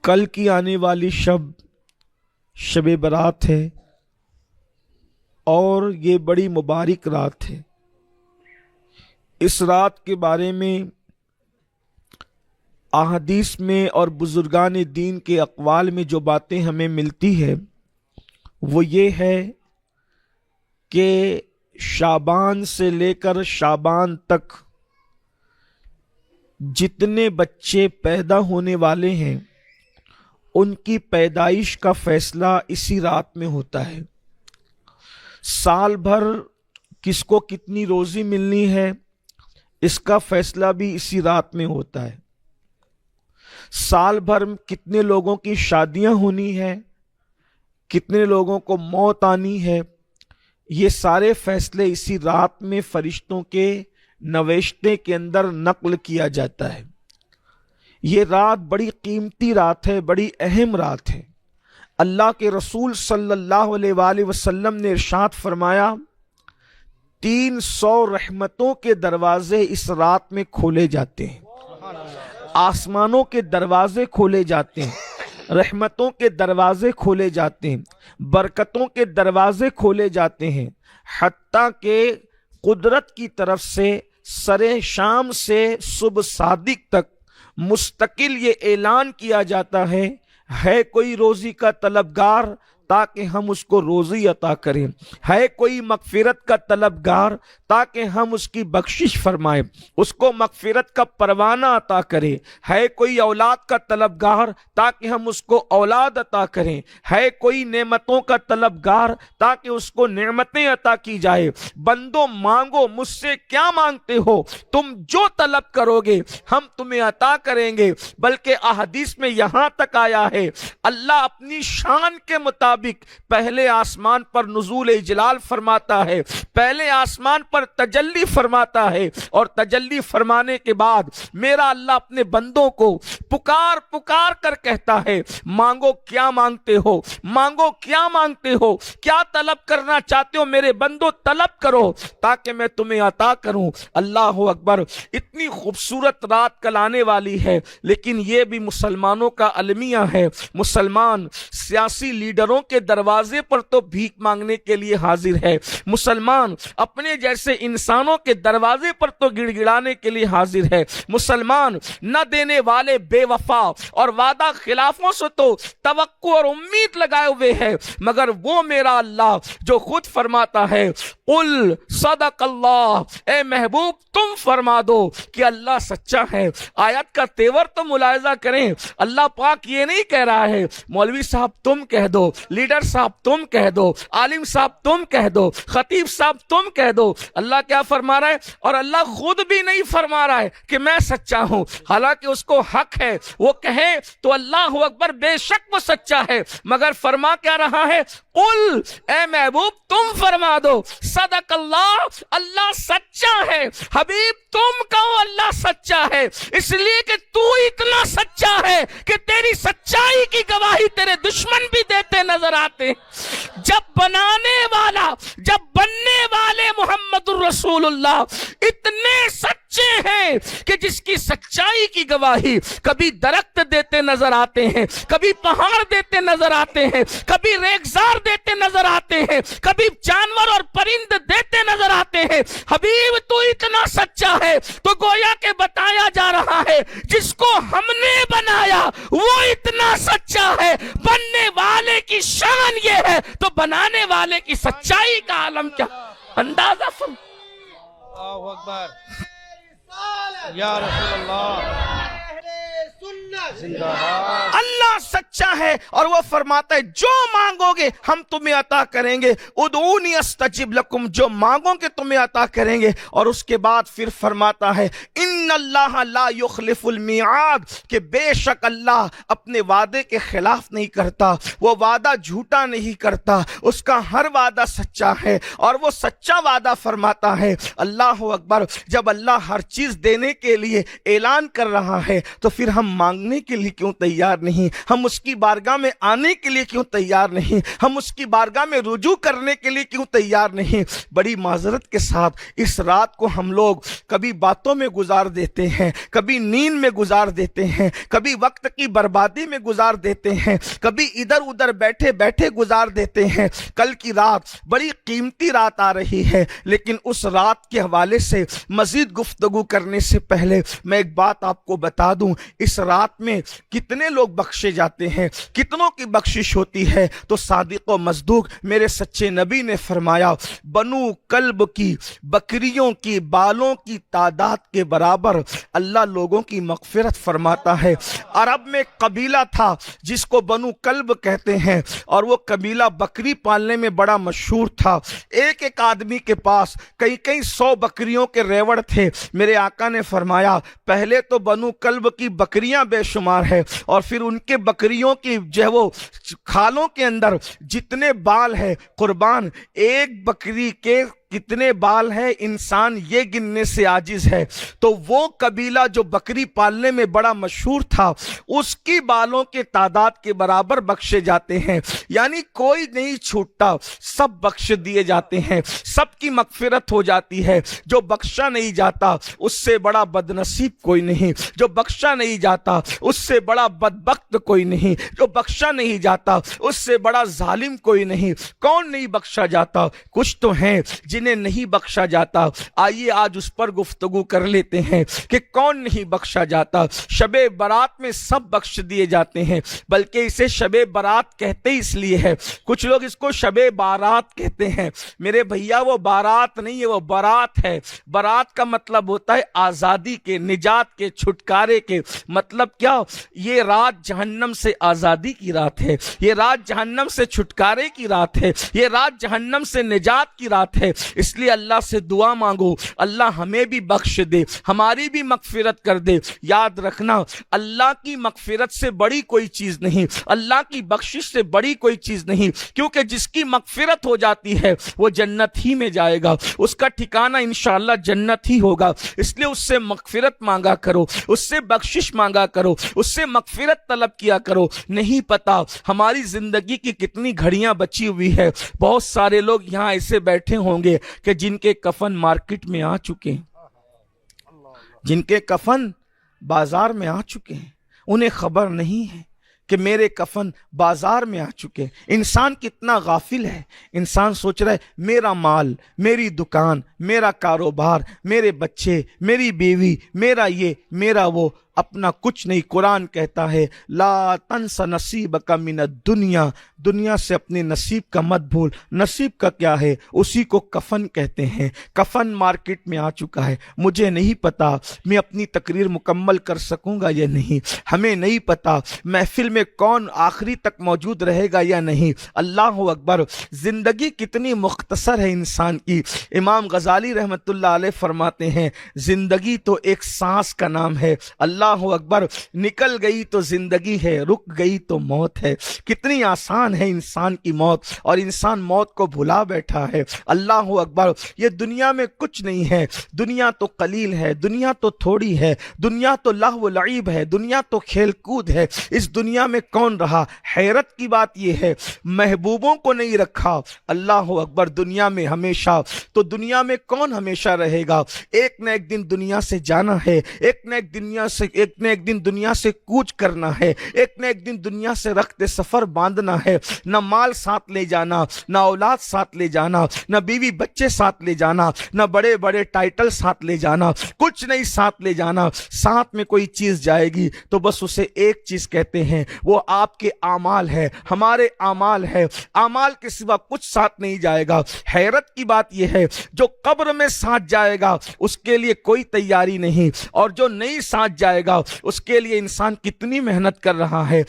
کل کی آنے والی شب برات ہے اور یہ بڑی مبارک رات ہے۔ اس رات کے بارے میں احادیث میں اور بزرگان دین کے اقوال میں جو باتیں ہمیں ملتی ہے وہ یہ ہے کہ شعبان سے لے کر شعبان تک جتنے بچے پیدا ہونے والے ہیں ان کی پیدائش کا فیصلہ اسی رات میں ہوتا ہے۔ سال بھر کس کو کتنی روزی ملنی ہے اس کا فیصلہ بھی اسی رات میں ہوتا ہے۔ سال بھر کتنے لوگوں کی شادیاں ہونی ہے، کتنے لوگوں کو موت آنی ہے، یہ سارے فیصلے اسی رات میں فرشتوں کے نوشتے کے اندر نقل کیا جاتا ہے۔ یہ رات بڑی قیمتی رات ہے، بڑی اہم رات ہے۔ اللہ کے رسول صلی اللہ علیہ وآلہ وسلم نے ارشاد فرمایا 300 رحمتوں کے دروازے اس رات میں کھولے جاتے ہیں۔ آسمانوں کے دروازے کھولے جاتے ہیں، رحمتوں کے دروازے کھولے جاتے ہیں، برکتوں کے دروازے کھولے جاتے ہیں، حتیٰ کہ قدرت کی طرف سے سرے شام سے صبح صادق تک مستقل یہ اعلان کیا جاتا ہے کوئی روزی کا طلبگار تاکہ ہم اس کو روزی عطا کریں، ہے کوئی مغفرت کا طلبگار تاکہ ہم اس کی بخشش فرمائیں، اس کو مغفرت کا پروانہ عطا کریں، ہے کوئی اولاد کا طلبگار تاکہ ہم اس کو اولاد عطا کریں، ہے کوئی نعمتوں کا طلبگار تاکہ اس کو نعمتیں عطا کی جائے۔ بندو مانگو، مجھ سے کیا مانگتے ہو، تم جو طلب کرو گے ہم تمہیں عطا کریں گے۔ بلکہ احادیث میں یہاں تک آیا ہے اللہ اپنی شان کے مطابق پہلے آسمان پر نزول جلال فرماتا ہے، پہلے آسمان پر تجلی فرماتا ہے، اور تجلی فرمانے کے بعد میرا اللہ اپنے بندوں کو پکار پکار کر کہتا ہے مانگو کیا مانگتے ہو، مانگو کیا مانگتے ہو، کیا طلب کرنا چاہتے ہو میرے بندو طلب کرو تاکہ میں تمہیں عطا کروں۔ اللہ اکبر، اتنی خوبصورت رات کل آنے والی ہے، لیکن یہ بھی مسلمانوں کا المیہ ہے۔ مسلمان سیاسی لیڈروں کے دروازے پر تو بھیک مانگنے کے لیے حاضر ہے، مسلمان اپنے جیسے انسانوں کے دروازے پر تو گڑ گڑانے کے لیے حاضر ہے، مسلمان نہ دینے والے بے وفا اور وعدہ خلافوں سے تو توقع اور امید لگائے ہوئے ہے، مگر وہ میرا اللہ جو خود فرماتا ہے قل صدق اللہ، اے محبوب تم فرما دو کہ اللہ سچا ہے۔ آیت کا تیور تو ملاحظہ کریں، اللہ پاک یہ نہیں کہہ رہا ہے مولوی صاحب تم کہہ دو، لیڈر صاحب تم کہہ دو، عالم صاحب تم کہہ دو، خطیب صاحب تم کہہ دو۔ اللہ کیا فرما رہا ہے؟ اور اللہ خود بھی نہیں فرما رہا ہے کہ میں سچا ہوں، حالانکہ اس کو حق ہے وہ کہے تو اللہ اکبر، بے شک وہ سچا ہے، مگر فرما کیا رہا ہے قل، اے محبوب تم فرما دو صدق اللہ، اللہ سچا ہے۔ حبیب تم کہو اللہ سچا ہے، اس لیے کہ تو اتنا سچا ہے کہ تیری سچائی کی گواہی تیرے دشمن بھی دیتے نظر آتے ہیں۔ جب بننے والے محمد الرسول اللہ اتنے سچے ہیں کہ جس کی سچائی کی گواہی کبھی درخت دیتے نظر آتے ہیں، کبھی پہاڑ دیتے نظر آتے ہیں، کبھی ریگزار دیتے نظر آتے ہیں، کبھی جانور اور پرند دیتے نظر آتے ہیں۔ حبیب تو اتنا سچا ہے تو گویا کہ بتایا جا رہا ہے جس کو ہم نے بنایا وہ اتنا سچا ہے، بننے والے کی شان یہ ہے تو بنانے والے کی سچائی کا عالم کیا اندازہ فرم۔ اللہ اکبر یا رسول اللہ، اللہ سچا ہے اور وہ فرماتا ہے جو مانگو گے ہم تمہیں عطا کریں گے، ادعونی استجب لکم، جو مانگو گے تمہیں عطا کریں گے۔ اور اس کے بعد پھر فرماتا ہے ان اللہ لا یخلف المیعاد، کہ بے شک اللہ اپنے وعدے کے خلاف نہیں کرتا، وہ وعدہ جھوٹا نہیں کرتا، اس کا ہر وعدہ سچا ہے اور وہ سچا وعدہ فرماتا ہے۔ اللہ اکبر، جب اللہ ہر چیز دینے کے لیے اعلان کر رہا ہے تو پھر ہم مانگنے کے لیے کیوں تیار نہیں؟ ہم اس کی बारगाह में आने के लिए क्यों तैयार नहीं, हम उसकी बारगाह में रुजू करने के लिए क्यों तैयार नहीं। बड़ी माजरत के साथ इस रात को हम लोग कभी बातों में गुजार देते हैं, कभी नींद में गुजार देते हैं, कभी वक्त की बर्बादी में गुजार देते हैं, कभी इधर उधर बैठे बैठे गुजार देते हैं। कल की रात बड़ी कीमती रात आ रही है, लेकिन उस रात के हवाले से मजीद गुफ्तगू करने से पहले मैं एक बात आपको बता दूं, इस रात में कितने लोग बख्शे जाते हैं, कितनों की बख्शिश होती है। तो सादिक व मज़दूक मेरे सच्चे नबी ने फरमाया, बनु कल्ब की बकरियों की बालों की तादाद के बराबर अल्लाह लोगों की मगफिरत फरमाता है। अरब में कबीला था जिसको बनु कल्ब कहते हैं, और वो कबीला बकरी पालने में बड़ा मशहूर था। एक एक आदमी के पास कई कई 100 बकरियों के रेवड़ थे। मेरे आका ने फरमाया, पहले तो बनु कल्ब की बकरियां बेशुमार है, और फिर उनके बकरियों की जो है वो खालों के अंदर जितने बाल है, कुर्बान एक बकरी के कितने बाल है इंसान ये गिनने से आजिज है। तो वो कबीला जो बकरी पालने में बड़ा मशहूर था, उसकी बालों के तादाद के बराबर बख्शे जाते हैं। यानी कोई नहीं छूटता, सब बख्श दिए जाते हैं, सबकी मगफिरत हो जाती है। जो बख्शा नहीं जाता उससे बड़ा बदनसीब कोई नहीं, जो बख्शा नहीं जाता उससे बड़ा बदबख्त कोई नहीं, जो बख्शा नहीं जाता उससे बड़ा जालिम कोई नहीं। कौन नहीं बख्शा जाता? कुछ तो हैं जिन्हें नहीं बख्शा जाता। आइए आज उस पर गुफ्तगू कर लेते हैं कि कौन नहीं बख्शा जाता। शबे बारात में सब बख्श दिए जाते हैं, बल्कि इसे शबे बारात कहते इसलिए है, कुछ लोग इसको शबे बारात कहते हैं। मेरे भैया वो बारात नहीं है, वो बारात है। बारात का मतलब होता है आज़ादी के, निजात के, छुटकारे के। मतलब क्या? ये रात जहन्नम से आज़ादी की रात है, ये रात जहन्नम से छुटकारे की रात है, ये रात जहन्नम से निजात की रात है। इसलिए अल्लाह से दुआ मांगो, अल्लाह हमें भी बख्श दे, हमारी भी मगफिरत कर दे। याद रखना, अल्लाह की मगफिरत से बड़ी कोई चीज नहीं, अल्लाह की बख्शिश से बड़ी कोई चीज नहीं, क्योंकि जिसकी मगफिरत हो जाती है वो जन्नत ही में जाएगा, उसका ठिकाना इंशाअल्लाह जन्नत ही होगा। इसलिए उससे मगफिरत मांगा करो, उससे बख्शिश मांगा करो, उससे मगफिरत तलब किया करो। नहीं पता हमारी जिंदगी की कितनी घड़ियां बची हुई है। बहुत सारे लोग यहाँ ऐसे बैठे होंगे कि जिनके कफन मार्केट में आ चुके हैं, जिनके कफन बाजार में आ चुके हैं, उन्हें खबर नहीं है कि मेरे कफन बाजार में आ चुके। इंसान कितना गाफिल है, इंसान सोच रहा है मेरा माल, मेरी दुकान, मेरा कारोबार, मेरे बच्चे, मेरी बीवी, मेरा ये, मेरा वो, अपना कुछ नहीं। कुरान कहता है ला तंस नसीबक मिनद दुनिया, दुनिया से अपने नसीब का मत भूल। नसीब का क्या है? उसी को कफन कहते हैं। कफन मार्केट में आ चुका है। मुझे नहीं पता मैं अपनी तकरीर मुकम्मल कर सकूंगा या नहीं, हमें नहीं पता महफिल में कौन आखिरी तक मौजूद रहेगा या नहीं। अल्लाह अकबर, जिंदगी कितनी मुख्तसर है इंसान की। इमाम गजाली रहमतुल्लाह अलैह फरमाते हैं जिंदगी तो एक सांस का नाम है। अल्लाह अकबर, निकल गई तो जिंदगी है, रुक गई तो मौत है। कितनी आसान है इंसान की मौत, और इंसान मौत को भुला बैठा है। अल्लाह अकबर, ये दुनिया में कुछ नहीं है, दुनिया तो कलील है, दुनिया तो थोड़ी है, दुनिया तो लहव लईब है, दुनिया तो खेल कूद है। इस दुनिया में कौन रहा? हैरत की बात यह है महबूबों को नहीं रखा। अल्लाह अकबर, दुनिया में हमेशा, तो दुनिया में कौन हमेशा रहेगा? एक न एक दिन दुनिया से जाना है, एक न एक दिन दुनिया से कूच करना है, एक न एक दिन दुनिया से रखते सफर बांधना है। न माल साथ ले जाना, न औलाद साथ ले जाना, न बीवी बच्चे साथ ले जाना, न बड़े बड़े टाइटल साथ ले जाना, कुछ नहीं साथ ले जाना। साथ में कोई चीज जाएगी तो बस उसे एक चीज कहते हैं, वो आपके आमाल है, हमारे आमाल है। आमाल के सिवा कुछ साथ नहीं जाएगा। हैरत की बात यह है जो कब्र में साथ जाएगा उसके लिए कोई तैयारी नहीं, और जो नहीं साथ जाएगा उसके लिए इंसान कितनी मेहनत कर रहा है।